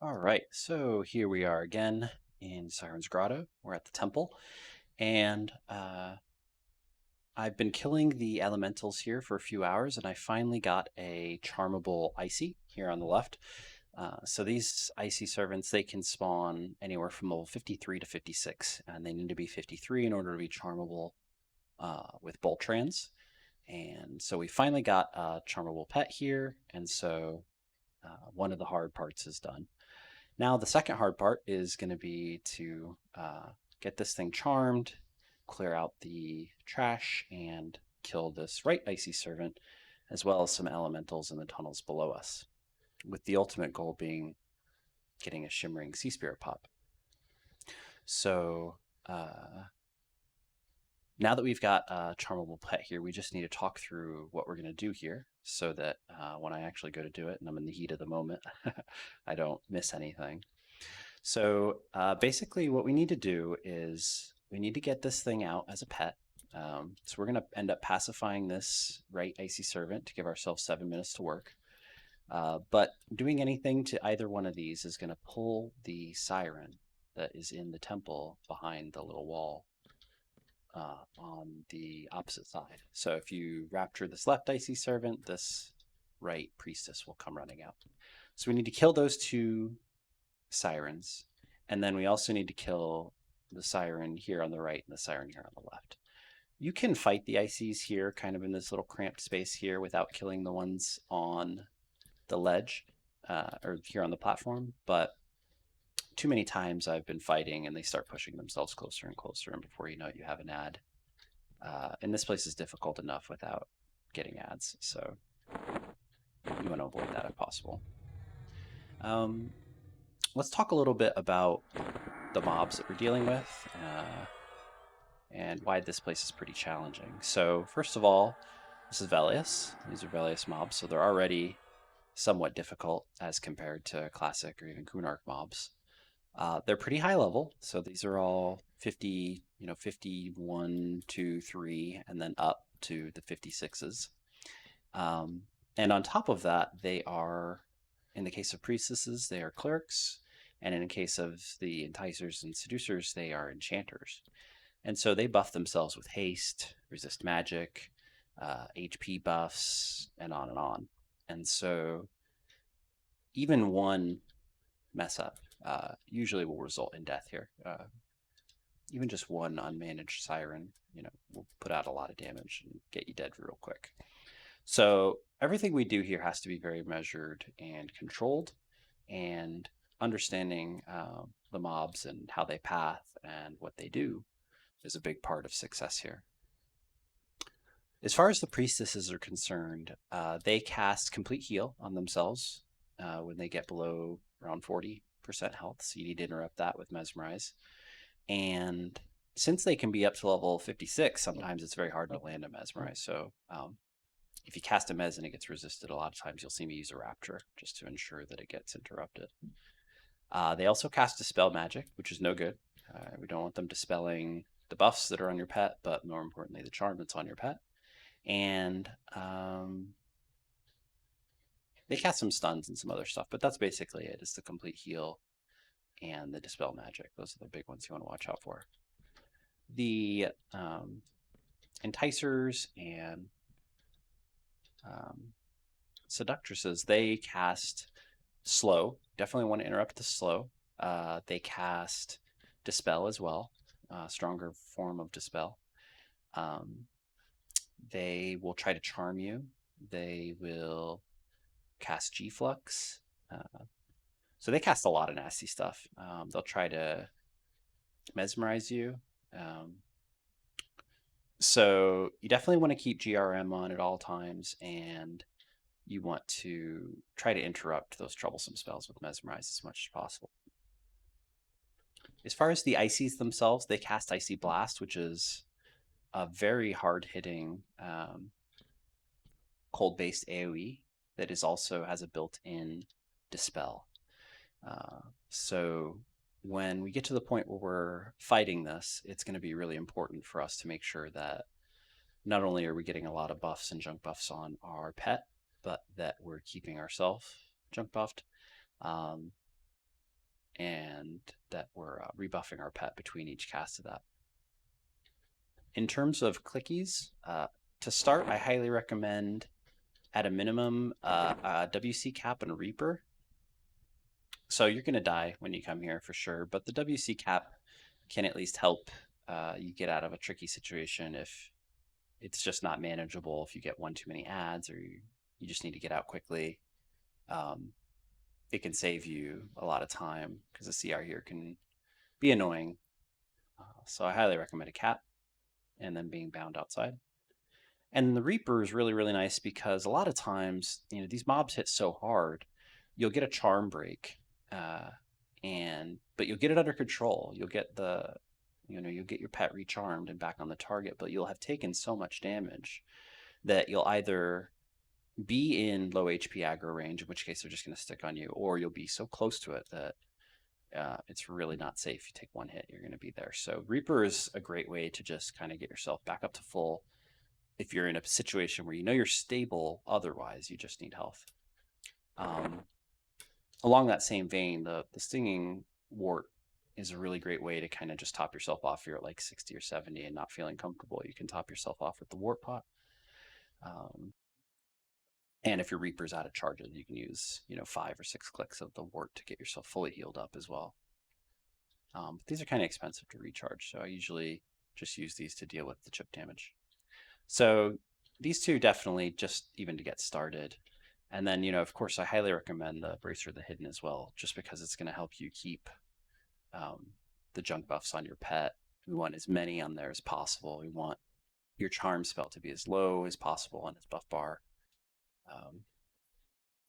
All right, so here we are again in Siren's Grotto. We're at the temple, and I've been killing the elementals here for a few hours, and I finally got a charmable icy here on the left. So these icy servants, they can spawn anywhere from level 53 to 56, and they need to be 53 in order to be charmable with Boltrans. And so we finally got a charmable pet here, and so one of the hard parts is done. Now, the second hard part is going to be to get this thing charmed, clear out the trash, and kill this right icy servant, as well as some elementals in the tunnels below us, with the ultimate goal being getting a shimmering sea spirit pop. So now that we've got a charmable pet here, we just need to talk through what we're going to do here so that when I actually go to do it and I'm in the heat of the moment, I don't miss anything. So basically what we need to do is we need to get this thing out as a pet. So we're going to end up pacifying this right icy servant to give ourselves 7 minutes to work. But doing anything to either one of these is going to pull the siren that is in the temple behind the little wall on the opposite side. So if you rapture this left icy servant, this right priestess will come running out. So we need to kill those two sirens. And then we also need to kill the siren here on the right and the siren here on the left. You can fight the ICs here, kind of in this little cramped space here, without killing the ones on the ledge or here on the platform. But too many times I've been fighting and they start pushing themselves closer and closer, and before you know it, you have an ad. And this place is difficult enough without getting ads, so you want to avoid that if possible. Let's talk a little bit about the mobs that we're dealing with and why this place is pretty challenging. So first of all, this is Velius. These are Velius mobs, so they're already somewhat difficult as compared to classic or even Kunark mobs. They're pretty high level, so these are all 50, 51, 2, 3, and then up to the 56s. And on top of that, they are, in the case of priestesses, they are clerics, and in the case of the enticers and seducers, they are enchanters. And so they buff themselves with haste, resist magic, HP buffs, and on and on. And so even one mess up usually will result in death here. Even just one unmanaged siren, will put out a lot of damage and get you dead real quick. So everything we do here has to be very measured and controlled, and understanding the mobs and how they path and what they do is a big part of success here. As far as the priestesses are concerned, they cast complete heal on themselves when they get below around 40% health, so you need to interrupt that with mesmerize. And since they can be up to level 56, sometimes it's very hard to land a mesmerize. So if you cast a mes and it gets resisted, a lot of times you'll see me use a rapture just to ensure that it gets interrupted. They also cast Dispel Magic, which is no good. We don't want them dispelling the buffs that are on your pet, but more importantly, the charm that's on your pet. And they cast some stuns and some other stuff, but that's basically it. It's the complete heal and the Dispel Magic. Those are the big ones you want to watch out for. The enticers and seductresses, they cast slow. Definitely want to interrupt the slow. They cast dispel as well, stronger form of dispel. They will try to charm you. They will cast G-Flux. So they cast a lot of nasty stuff. They'll try to mesmerize you. So you definitely want to keep GRM on at all times, and you want to try to interrupt those troublesome spells with mesmerize as much as possible. As far as the Icies themselves, they cast Icy Blast, which is a very hard-hitting cold-based AoE that is also has a built-in dispel. So when we get to the point where we're fighting this, it's going to be really important for us to make sure that not only are we getting a lot of buffs and junk buffs on our pet, but that we're keeping ourselves junk buffed. and that we're rebuffing our pet between each cast of that. In terms of clickies, to start, I highly recommend at a minimum a WC cap and a Reaper. So you're going to die when you come here for sure, but the WC cap can at least help you get out of a tricky situation if it's just not manageable, if you get one too many ads or you just need to get out quickly. It can save you a lot of time because the CR here can be annoying. So I highly recommend a cap and then being bound outside. And the Reaper is really, really nice because a lot of times, these mobs hit so hard, you'll get a charm break, but you'll get it under control. You'll get you'll get your pet recharmed and back on the target, but you'll have taken so much damage that you'll either be in low HP aggro range, in which case they're just going to stick on you, or you'll be so close to it that it's really not safe. You take one hit, you're going to be there. So Reaper is a great way to just kind of get yourself back up to full. If you're in a situation where you're stable, otherwise you just need health. Along that same vein, the stinging wart is a really great way to kind of just top yourself off. If you're at like 60 or 70 and not feeling comfortable, you can top yourself off with the wart pot. And if your Reaper's out of charges, you can use 5 or 6 clicks of the wart to get yourself fully healed up as well. But these are kind of expensive to recharge, so I usually just use these to deal with the chip damage. So these two definitely just even to get started. And then, of course, I highly recommend the Bracer of the Hidden as well, just because it's going to help you keep the junk buffs on your pet. We want as many on there as possible. We want your charm spell to be as low as possible on its buff bar.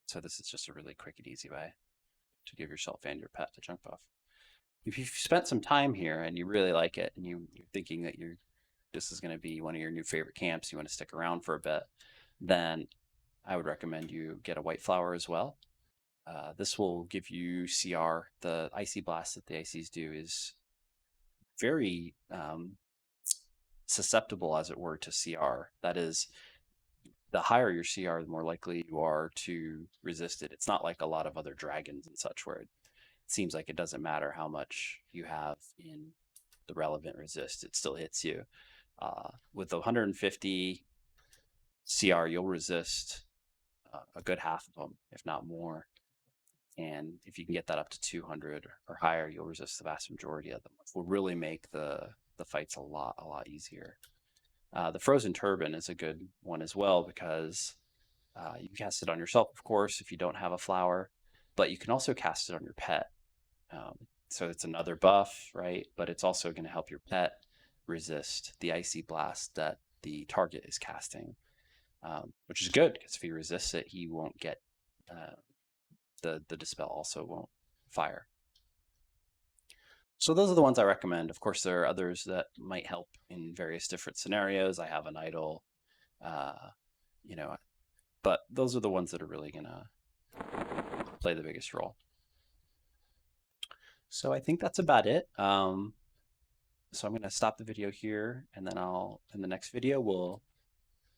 So this is just a really quick and easy way to give yourself and your pet the junk buff. If you've spent some time here and you really like it and you're thinking that this is going to be one of your new favorite camps, you want to stick around for a bit, then I would recommend you get a white flower as well. This will give you CR. The Icy Blast that the ICs do is very susceptible, as it were, to CR. That is, the higher your CR, the more likely you are to resist it. It's not like a lot of other dragons and such where it seems like it doesn't matter how much you have in the relevant resist, it still hits you. With the 150 CR, you'll resist a good half of them, if not more. And if you can get that up to 200 or higher, you'll resist the vast majority of them, which will really make the fights a lot easier. The Frozen Turban is a good one as well because you can cast it on yourself, of course, if you don't have a flower, but you can also cast it on your pet. So it's another buff, right? But it's also going to help your pet resist the Icy Blast that the target is casting, which is good because if he resists it, he won't get the Dispel also won't fire. So those are the ones I recommend. Of course, there are others that might help in various different scenarios. I have an idol, but those are the ones that are really going to play the biggest role. So I think that's about it. So I'm going to stop the video here, and then in the next video, we'll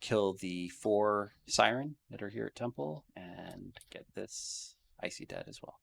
kill the 4 Siren that are here at Temple and get this Icy Dead as well.